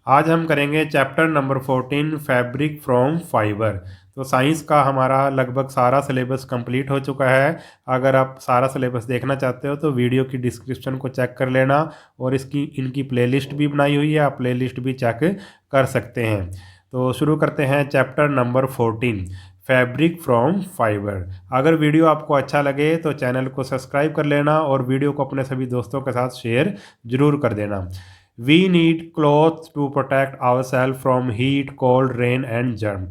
आज हम करेंगे chapter number 14 fabric from fibre. तो साइंस का हमारा लगभग सारा सिलेबस कंप्लीट हो चुका है। अगर आप सारा सिलेबस देखना चाहते हो तो वीडियो की डिस्क्रिप्शन को चेक कर लेना, और इसकी इनकी प्लेलिस्ट भी बनाई हुई है, आप प्लेलिस्ट भी चेक कर सकते हैं। तो शुरू करते हैं chapter number 14 fabric from fibre. अगर वीडियो आपको अच्छा लगे तो चैनल को सब्सक्राइब कर लेना और वीडियो को अपने सभी दोस्तों के साथ शेयर जरूर कर देना। We need clothes to protect ourselves from heat, cold, rain and germ।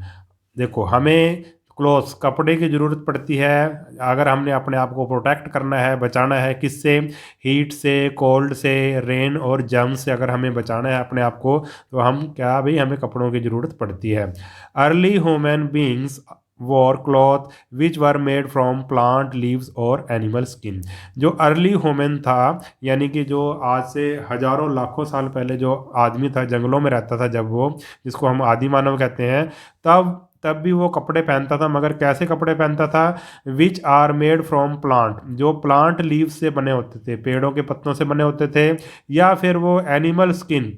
देखो, हमें क्लोथ्स कपड़े की ज़रूरत पड़ती है अगर हमने अपने आप को प्रोटेक्ट करना है, बचाना है। किससे? हीट से, कोल्ड से, रेन और जर्म से अगर हमें बचाना है अपने आप को, तो हम क्या भाई, हमें कपड़ों की ज़रूरत पड़ती है। Early human beings war cloth which were made from plant leaves और एनिमल स्किन। जो अर्ली ह्यूमन था, यानी कि जो आज से हजारों लाखों साल पहले जो आदमी था, जंगलों में रहता था जब वो, जिसको हम आदि मानव कहते हैं, तब तब भी वो कपड़े पहनता था। मगर कैसे कपड़े पहनता था? Which are made from plant, जो प्लांट लीव से बने होते थे, पेड़ों के पत्तों से बने होते थे, या फिर वो एनिमल स्किन,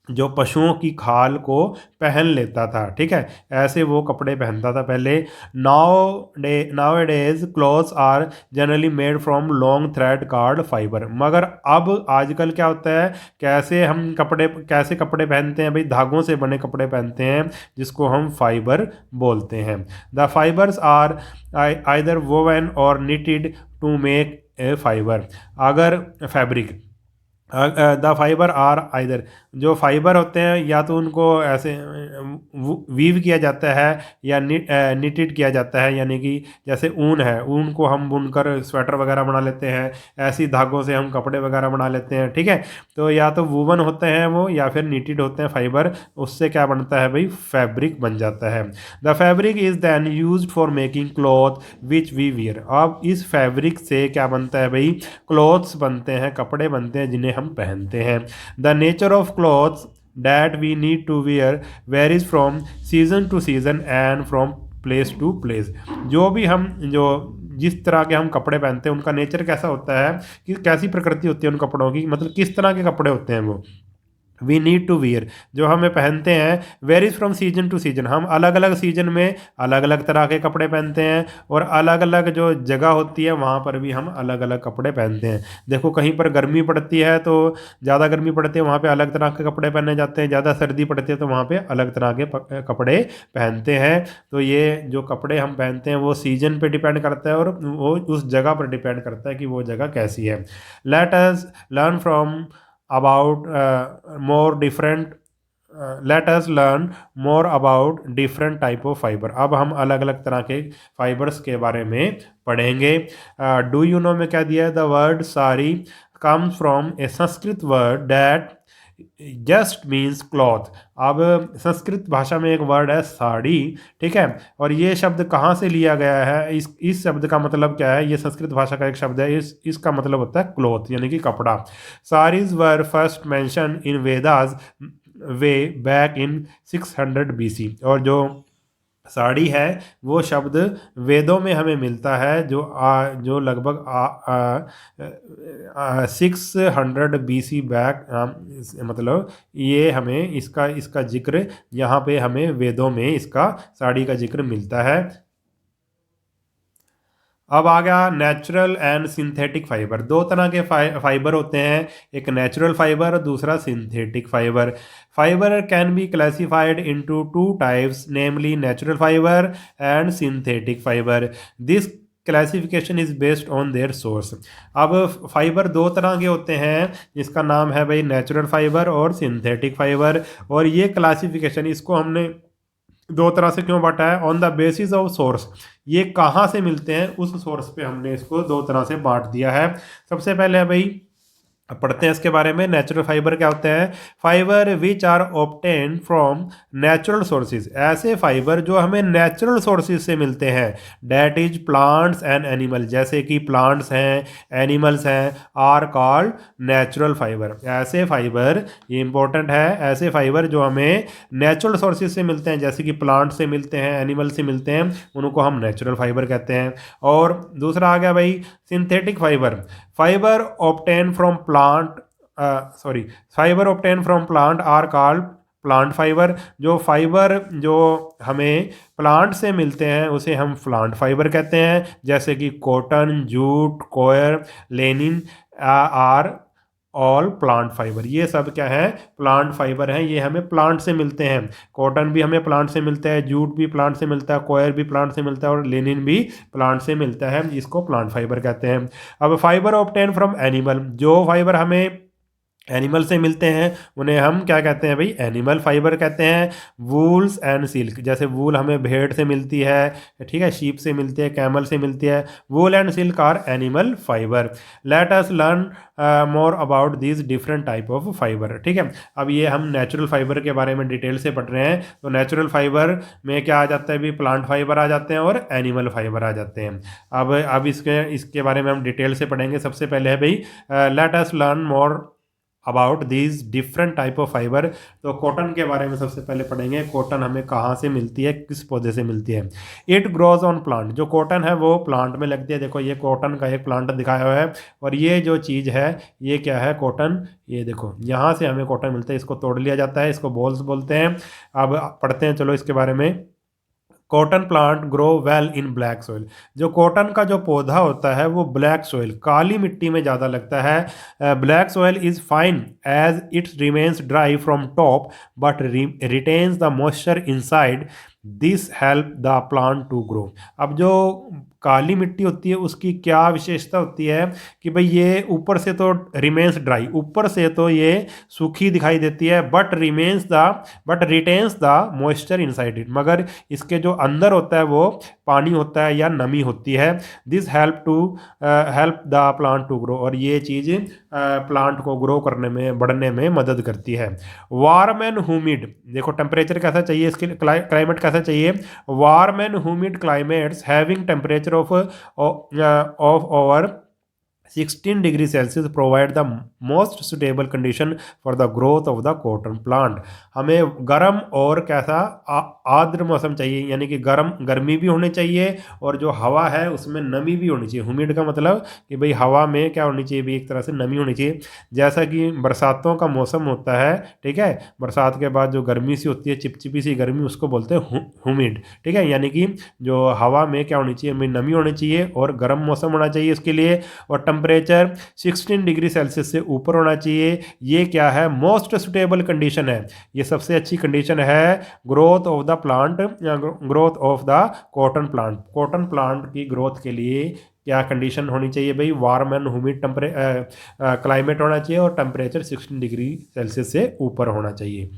जो पशुओं की खाल को पहन लेता था। ठीक है, ऐसे वो कपड़े पहनता था पहले। Nowadays clothes are generally made from long thread called fibre. मगर अब आजकल क्या होता है, कैसे कपड़े पहनते हैं भाई? धागों से बने कपड़े पहनते हैं, जिसको हम फाइबर बोलते हैं। The fibres are either woven और knitted to make a fibre. अगर fabric, the fibre are either, जो फाइबर होते हैं या तो उनको ऐसे वीव किया जाता है या निटेड किया जाता है, यानी कि जैसे ऊन है, ऊन को हम बुनकर स्वेटर वगैरह बना लेते हैं, ऐसी धागों से हम कपड़े वगैरह बना लेते हैं। ठीक है, तो या तो वूवन होते हैं वो, या फिर निटेड होते हैं फाइबर। उससे क्या बनता है भाई? फैब्रिक बन जाता है। The fabric is then use for making cloth which we wear. अब इस फैब्रिक से क्या बनता है भाई? क्लॉथ्स बनते हैं, कपड़े बनते हैं जिन्हें हम पहनते हैं। The nature of clothes that we need to wear varies from season to season and from place to place. जो भी हम जो जिस तरह के हम कपड़े पहनते हैं, उनका नेचर कैसा होता है, कि कैसी प्रकृति होती है उन कपड़ों की, मतलब किस तरह के कपड़े होते हैं वो। वी नीड टू वियर, जो हमें पहनते हैं, varies from season to season. हम अलग अलग सीजन में अलग अलग तरह के कपड़े पहनते हैं, और अलग अलग जो जगह होती है वहाँ पर भी हम अलग अलग कपड़े पहनते हैं। देखो, कहीं पर गर्मी पड़ती है तो ज़्यादा गर्मी पड़ती है, वहाँ पे अलग तरह के कपड़े पहने जाते हैं। ज़्यादा सर्दी पड़ती है तो वहाँ पे अलग तरह के कपड़े पहनते हैं। तो ये जो कपड़े हम पहनते हैं वो सीजन पे डिपेंड करता है, और वो उस जगह पर डिपेंड करता है कि वो जगह कैसी है। Late us learn from about more different let us learn more about different type of fiber। अब हम अलग अलग तरह के फाइबर्स के बारे में पढ़ेंगे। डू यू नो में क्या दिया है? The word sari comes from a Sanskrit word that just means cloth. अब संस्कृत भाषा में एक वर्ड है साड़ी, ठीक है, और ये शब्द कहाँ से लिया गया है? इस शब्द का मतलब क्या है? ये संस्कृत भाषा का एक शब्द है, इसका मतलब होता है क्लॉथ, यानी कि कपड़ा। साड़ीज वर first mention in Vedas way back in 600 BC। और जो साड़ी है वो शब्द वेदों में हमें मिलता है, जो लगभग 600 BC बैक। मतलब ये हमें इसका इसका जिक्र यहाँ पे हमें वेदों में इसका साड़ी का जिक्र मिलता है। अब आ गया नेचुरल एंड सिंथेटिक फाइबर। दो तरह के फाइबर होते हैं, एक नेचुरल फाइबर और दूसरा synthetic fibre. Fibre can be classified into two types, namely natural fibre and synthetic fibre. This classification is based on their source. अब फाइबर दो तरह के होते हैं, जिसका नाम है भाई नेचुरल फाइबर और सिंथेटिक फाइबर। और ये क्लासिफिकेशन, इसको हमने दो तरह से क्यों बांटा है? On the basis of source, ये कहाँ से मिलते हैं उस सोर्स पे हमने इसको दो तरह से बांट दिया है। सबसे पहले है भाई, अब पढ़ते हैं इसके बारे में। नेचुरल फाइबर क्या होते हैं? Fibre which are obtain from natural sources. ऐसे फाइबर जो हमें नेचुरल सोर्सेज से मिलते हैं, that is plants and animal. जैसे कि प्लांट्स हैं, एनिमल्स हैं, आर कॉल्ड नेचुरल फाइबर। ऐसे फाइबर, ये इंपॉर्टेंट है, ऐसे फाइबर जो हमें नेचुरल सोर्सेज से मिलते हैं, जैसे कि प्लांट से मिलते हैं, एनिमल से मिलते हैं, उनको हम नेचुरल फाइबर कहते हैं। और दूसरा आ गया भाई synthetic fibre. Fibre obtain from plant, fiber obtained from plant are called plant fibre. जो फाइबर जो हमें प्लांट से मिलते हैं उसे हम प्लांट फाइबर कहते हैं, जैसे कि cotton, jute, coir, linen are all plant fibre. ये सब क्या है, प्लांट फाइबर हैं, ये हमें प्लांट से मिलते हैं। कॉटन भी हमें प्लांट से मिलता है, जूट भी प्लांट से मिलता है, कॉयर भी प्लांट से मिलता है और लेनिन भी प्लांट से मिलता है, इसको प्लांट फाइबर कहते हैं। अब फाइबर ऑब्टेन फ्रॉम एनिमल, जो फाइबर हमें एनिमल से मिलते हैं उन्हें हम क्या कहते हैं भाई, एनिमल फाइबर कहते हैं। वूल्स एंड सिल्क, जैसे वूल हमें भेड़ से मिलती है, ठीक है, शीप से मिलती है, कैमल से मिलती है। Wool and silk are animal fibre. Let us learn more about this different type of fibre, ठीक है। अब ये हम नेचुरल फाइबर के बारे में डिटेल से पढ़ रहे हैं। तो नेचुरल फाइबर में क्या आ जाता है भी, प्लांट फाइबर आ जाते हैं और एनिमल फाइबर आ जाते हैं। अब इसके बारे में हम डिटेल से पढ़ेंगे। सबसे पहले है भाई, late us learn more about these different type of fibre. तो कॉटन के बारे में सबसे पहले पढ़ेंगे। कॉटन हमें कहाँ से मिलती है, किस पौधे से मिलती है। इट ग्रोज ऑन प्लांट, जो कॉटन है वो प्लांट में लगती है। देखो ये कॉटन का एक प्लांट दिखाया हुआ है और ये जो चीज़ है ये क्या है, कॉटन। ये देखो यहाँ से हमें कॉटन मिलता है, इसको तोड़ लिया जाता है, इसको बॉल्स बोलते हैं। अब पढ़ते हैं चलो इसके बारे में। Cotton plant grow well in black soil, जो कॉटन का जो पौधा होता है वो ब्लैक सोइल, काली मिट्टी में ज़्यादा लगता है। Black soil is fine as it remains dry from top but retains the moisture inside, this help the plant to grow. अब जो काली मिट्टी होती है उसकी क्या विशेषता होती है कि भाई ये ऊपर से तो रिमेन्स ड्राई, ऊपर से तो ये सूखी दिखाई देती है, but retains the moisture inside it, मगर इसके जो अंदर होता है वो पानी होता है या नमी होती है। This help the plant to grow, और ये चीज़ प्लांट को ग्रो करने में, बढ़ने में मदद करती है। वार्म एंड ह्यूमिड, देखो टेम्परेचर कैसा चाहिए, इसके क्लाइमेट कैसा चाहिए। Warm and humid climates having temperature of over 16 degree Celsius provide the most suitable condition for the growth of the cotton plant. हमें गर्म और कैसा आर्द्र मौसम चाहिए, यानी कि गर्मी भी होनी चाहिए और जो हवा है उसमें नमी भी होनी चाहिए। ह्यूमिड का मतलब कि भाई हवा में क्या होनी चाहिए भी, एक तरह से नमी होनी चाहिए। जैसा कि बरसातों का मौसम होता है, ठीक है, बरसात के बाद जो गर्मी सी होती है, चिपचिपी सी गर्मी, उसको बोलते हैं ह्यूमिड, ठीक है। यानी कि जो हवा में क्या होनी चाहिए, नमी होनी चाहिए और गर्म मौसम होना चाहिए उसके लिए, और टेम्परेचर 16 डिग्री सेल्सियस से ऊपर होना चाहिए। ये क्या है, मोस्ट सुटेबल कंडीशन है, ये सबसे अच्छी कंडीशन है growth of the plant, growth of the cotton plant. Cotton plant की ग्रोथ के लिए क्या कंडीशन होनी चाहिए भाई, वार्म एंड ह्यूमिड क्लाइमेट होना चाहिए और टेम्परेचर 16 डिग्री सेल्सियस से ऊपर होना चाहिए।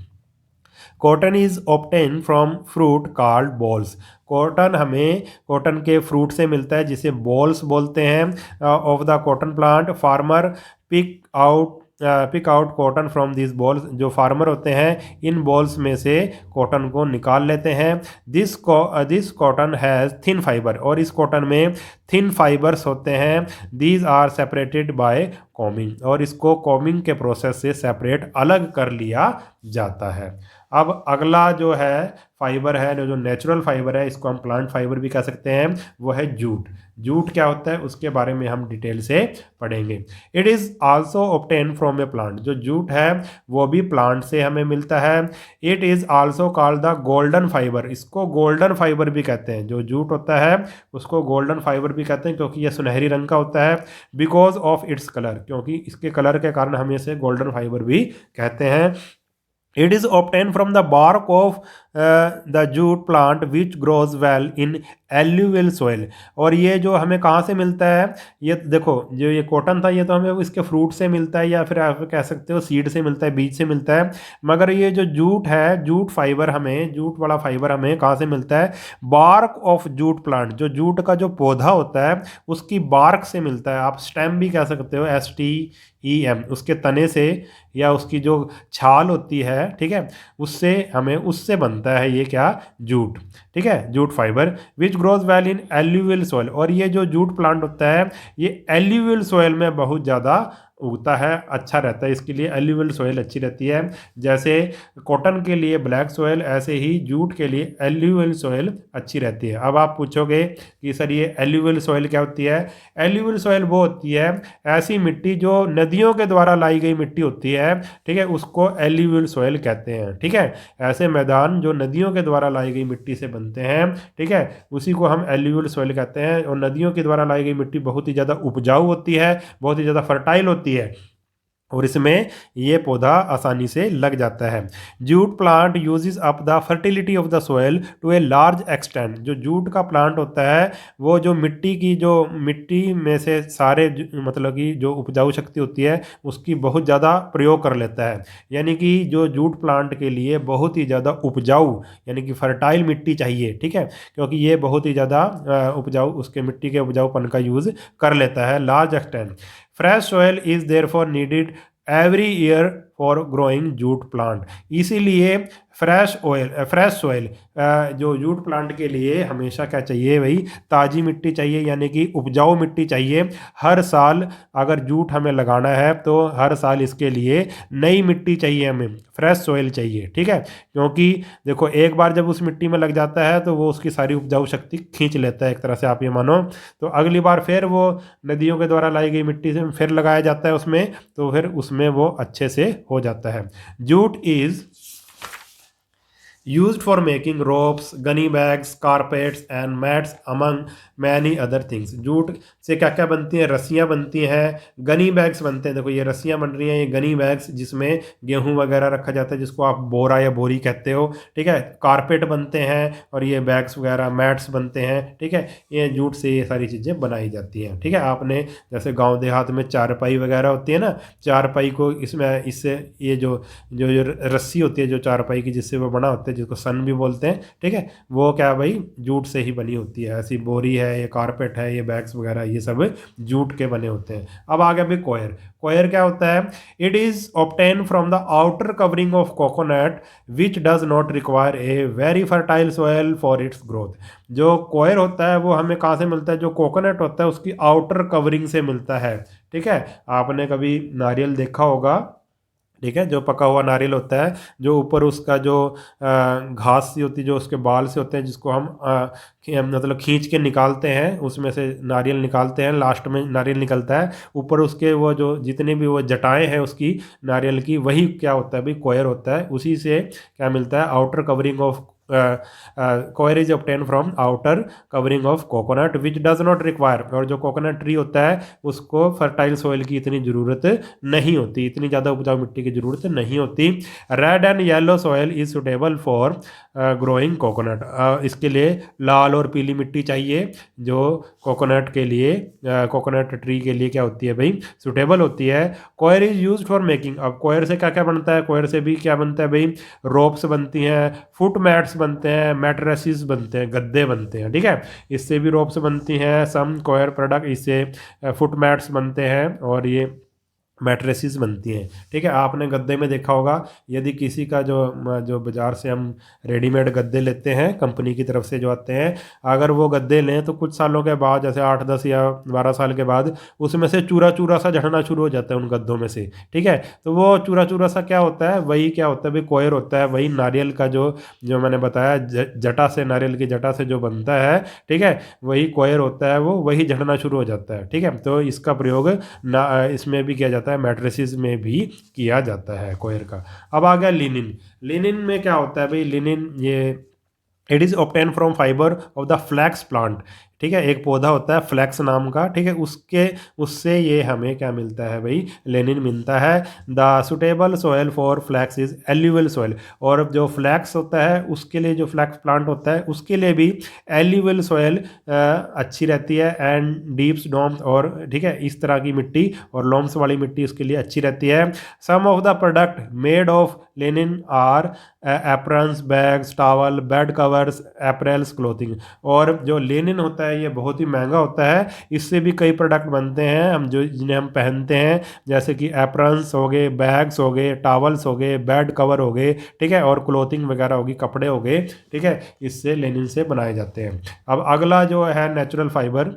Cotton is obtain from fruit called bolls, cotton के फ्रूट से मिलता है जिसे बॉल्स बोलते हैं। Of the cotton plant farmer pick out cotton from this bolls, जो फार्मर होते हैं इन बॉल्स में से कॉटन को निकाल लेते हैं। This cotton has thin fibre, और इस कॉटन में थिन फाइबर्स होते हैं। These are separated by combing, और इसको कॉमिंग के प्रोसेस से सेपरेट अलग कर लिया जाता है। अब अगला जो है फाइबर है, जो नेचुरल फाइबर है, इसको हम प्लांट फाइबर भी कह सकते हैं, वो है जूट। जूट क्या होता है उसके बारे में हम डिटेल से पढ़ेंगे। It is also obtain from A plant, जो जूट है वो भी प्लांट से हमें मिलता है। It is also called the golden fibre, इसको गोल्डन फाइबर भी कहते हैं। जो जूट होता है उसको गोल्डन फाइबर भी कहते हैं क्योंकि यह सुनहरी रंग का होता है। बिकॉज ऑफ इट्स कलर, क्योंकि इसके कलर के कारण हम इसे गोल्डन फाइबर भी कहते हैं। It is obtained from the bark of the jute plant which grows well in alluvial soil, और ये जो हमें कहाँ से मिलता है, ये देखो जो ये कॉटन था ये तो हमें इसके फ्रूट से मिलता है, या फिर आप कह सकते हो सीड से मिलता है, बीज से मिलता है। मगर ये जो जूट है, जूट वाला फाइबर हमें कहाँ से मिलता है, बार्क ऑफ जूट प्लांट, जो जूट का जो पौधा होता है उसकी बार्क से मिलता है। आप स्टेम भी कह सकते हो, STEM, उसके तने से या उसकी जो छाल होती है, ठीक है, उससे बनता है ये क्या, जूट। ठीक है, jute fibre which grows well in alluvial soil. और ये जो जूट प्लांट होता है ये एल्यूवियल सॉइल में बहुत ज़्यादा उगता है, अच्छा रहता है, इसके लिए एल्यूवियल सॉइल अच्छी रहती है। जैसे कॉटन के लिए ब्लैक सॉइल, ऐसे ही जूट के लिए एल्यूवियल सॉइल अच्छी रहती है। अब आप पूछोगे कि सर ये एल्यूवियल सॉइल क्या होती है? एल्यूवियल सॉइल वो होती है ऐसी मिट्टी जो नदियों के द्वारा लाई गई मिट्टी होती है, ठीक है, उसको एल्यूवियल सॉइल कहते हैं। ठीक है, ऐसे मैदान जो नदियों के द्वारा लाई गई मिट्टी से बनते हैं, ठीक है, उसी को हम एल्यूवियल सॉइल कहते हैं। और नदियों के द्वारा लाई गई मिट्टी बहुत ही ज़्यादा उपजाऊ होती है, बहुत ही ज़्यादा फर्टाइल होती है और इसमें ये पौधा आसानी से लग जाता है। Jute plant uses up the fertility of the soil to a large extent. जो जूट का प्लांट होता है वो जो मिट्टी में से सारे मतलब कि जो उपजाऊ शक्ति होती है उसकी बहुत ज़्यादा प्रयोग कर लेता है। यानी कि जो जूट प्लांट के लिए बहुत ही ज़्यादा उपजाऊ यानी कि फर्टाइल मिट्टी चाहिए, ठीक है, क्योंकि ये बहुत ही ज़्यादा उपजाऊ उसके मिट्टी के उपजाऊपन का यूज़ कर लेता है large extent. Fresh soil is therefore needed every year for growing jute plant. इसीलिए फ्रेश सॉइल जो जूट प्लांट के लिए हमेशा क्या चाहिए भाई? ताज़ी मिट्टी चाहिए, यानी कि उपजाऊ मिट्टी चाहिए। हर साल अगर जूट हमें लगाना है तो हर साल इसके लिए नई मिट्टी चाहिए, हमें फ्रेश सॉइल चाहिए, ठीक है, क्योंकि देखो एक बार जब उस मिट्टी में लग जाता है तो वो उसकी सारी उपजाऊ शक्ति खींच लेता है, एक तरह से आप ये मानो। तो अगली बार फिर वो नदियों के द्वारा लाई गई मिट्टी से फिर लगाया जाता है उसमें, तो फिर उसमें वो अच्छे से हो जाता है। Jute is used for making ropes, gunny bags, carpets and mats among many other things। Jute से क्या क्या बनती हैं? रस्सियाँ बनती हैं, गनी बैग्स बनते हैं। देखो ये रस्सियाँ बन रही हैं, ये गनी बैग्स जिसमें गेहूं वगैरह रखा जाता है, जिसको आप बोरा या बोरी कहते हो, ठीक है। कारपेट बनते हैं और ये बैग्स वगैरह मैट्स बनते हैं, ठीक है। ये जूट से ये सारी चीज़ें बनाई जाती हैं, ठीक है। आपने जैसे गाँव देहात में चारपाई वगैरह होती है ना, चारपाई को इससे ये जो जो जो रस्सी होती है जो चारपाई की जिससे वो बना होता है, जिसको सन भी बोलते हैं, ठीक है, वो क्या भाई जूट से ही बनी होती है। ऐसी बोरी है, ये कारपेट है, ये बैग्स वगैरह, ये सब जूट के बने होते हैं। अब आ गया भाई कोयर। कोयर क्या होता है? It is obtain from the outer covering of coconut which does not require a very fertile soil for its growth. जो कोयर होता है वो हमें कहाँ से मिलता है? जो कोकोनट होता है उसकी आउटर कवरिंग से मिलता है, ठीक है। आपने कभी नारियल देखा होगा, ठीक है, जो पका हुआ नारियल होता है, जो ऊपर उसका जो घास सी होती है, जो उसके बाल से होते हैं, जिसको हम मतलब खींच के निकालते हैं, उसमें से नारियल निकालते हैं, लास्ट में नारियल निकलता है, ऊपर उसके वो जो जितने भी वो जटाएं हैं उसकी नारियल की, वही क्या होता है भाई? कोयर होता है। उसी से क्या मिलता है? Outer covering of coir is obtain from outer covering of coconut which does not require. और जो कोकोनट ट्री होता है उसको फर्टाइल सॉइल की इतनी ज़रूरत नहीं होती, इतनी ज़्यादा उपजाऊ मिट्टी की ज़रूरत नहीं होती। Red and yellow soil is suitable for growing coconut. इसके लिए लाल और पीली मिट्टी चाहिए, जो कोकोनट के लिए कोकोनट ट्री के लिए क्या होती है भाई? सुटेबल होती है। कोयर इज यूज फॉर मेकिंग। अब कोयर से क्या क्या बनता है? कोयर से भी क्या बनता है भाई? रोप्स बनती हैं, फुट मैट्स बनते हैं, मैट्रेसेस बनते हैं, गद्दे बनते हैं, ठीक है। इससे भी रोप्स बनती हैं, सम कोयर प्रोडक्ट, इससे फुट मैट्स बनते हैं और ये मैट्रेसेस बनती हैं, ठीक है। आपने गद्दे में देखा होगा, यदि किसी का जो बाज़ार से हम रेडीमेड गद्दे लेते हैं कंपनी की तरफ से जो आते हैं, अगर वो गद्दे लें तो कुछ सालों के बाद, जैसे 8, 10 या 12 साल के बाद, उसमें से चूरा चूरा सा झड़ना शुरू हो जाता है उन गद्दों में से, ठीक है। तो वो चूरा चूरा सा क्या होता है? वही क्या होता है भाई? कोयर होता है। वही नारियल का जो मैंने बताया जटा से, नारियल की जटा से जो बनता है, ठीक है, वही कोयर होता है, वो वही झड़ना शुरू हो जाता है, ठीक है। तो इसका प्रयोग इसमें भी किया जाता है, मैट्रेसेस में भी किया जाता है कोयर का। अब आ गया लिनिन। लिनिन में क्या होता है भाई? लिनिन ये it is obtain from fibre of the flax plant, ठीक है। एक पौधा होता है फ्लैक्स नाम का, ठीक है, उससे ये हमें क्या मिलता है भाई? लेनिन मिलता है। The suitable soil for flax is alluvial soil. और जो फ्लैक्स होता है उसके लिए, जो फ्लैक्स प्लांट होता है उसके लिए भी एल्यूवियल सॉयल अच्छी रहती है, एंड डीप्स डोम्स, और ठीक है, इस तरह की मिट्टी और लोम्स वाली मिट्टी उसके लिए अच्छी रहती है। Some of the product made of linen are aprons, bags, towel, bed covers, apparels, clothing. और जो लेनिन होता है है ये बहुत ही महंगा होता है। इससे भी कई प्रोडक्ट बनते हैं हम जो जिन्हें हम पहनते हैं, जैसे कि एप्रन्स हो गए, बैग्स हो गए, टॉवल्स हो गए, बेड कवर हो गए, ठीक है, और क्लोथिंग वगैरह होगी, कपड़े हो गए, ठीक है, इससे लेनिन से बनाए जाते हैं। अब अगला जो है नेचुरल फाइबर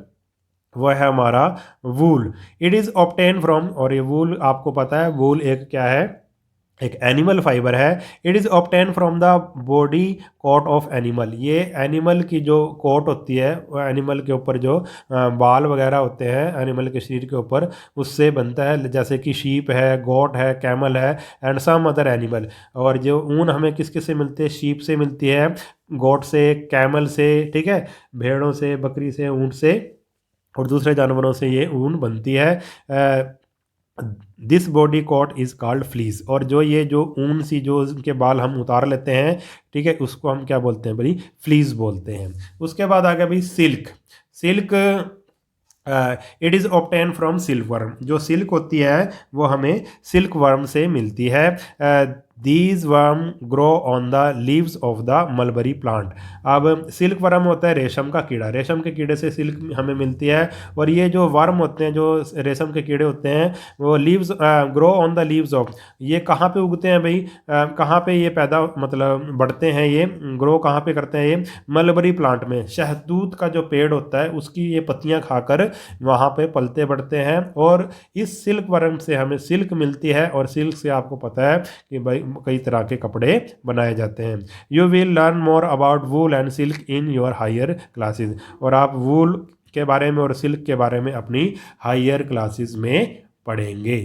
वह है हमारा वूल। इट इज़ ऑब्टेन फ्रॉम, और ये वूल आपको पता है वूल एक क्या है, एक एनिमल फाइबर है। It is obtain from the body coat of animal. ये एनिमल की जो कोट होती है, वो एनिमल के ऊपर जो बाल वगैरह होते हैं एनिमल के शरीर के ऊपर, उससे बनता है, जैसे कि शीप है, गोट है, कैमल है, एंड सम अदर एनिमल। और जो ऊन हमें किस किस से मिलती है, शीप से मिलती है, गोट से, कैमल से, ठीक है, भेड़ों से, बकरी से, ऊँट से, और दूसरे जानवरों से ये ऊन बनती है। This body coat is called fleece. और जो ये जो ऊन सी जो उनके बाल हम उतार लेते हैं, ठीक है, उसको हम क्या बोलते हैं भाई, फ्लीस बोलते हैं। उसके बाद आ गया भाई silk. Silk it is obtain from silk worm. जो सिल्क होती है वो हमें सिल्क वर्म से मिलती है। These worm grow on the leaves of the mulberry plant. अब सिल्क वर्म होता है रेशम का कीड़ा, रेशम के कीड़े से सिल्क हमें मिलती है। और ये जो वर्म होते हैं, जो रेशम के कीड़े होते हैं, वो leaves grow on the leaves of, ये कहाँ पे उगते हैं भाई, कहाँ पे ये पैदा मतलब बढ़ते हैं, ये ग्रो कहाँ पे करते हैं, ये मलबरी प्लांट में। शहतूत का जो पेड़ होता है उसकी ये पत्तियाँ खाकर वहाँ पे पलते बढ़ते हैं, और इस सिल्क वर्म से हमें सिल्क मिलती है। और सिल्क से आपको पता है कि भाई कई तरह के कपड़े बनाए जाते हैं। You will learn more about wool and silk in your higher classes. और आप वूल के बारे में और सिल्क के बारे में अपनी हायर क्लासेस में पढ़ेंगे।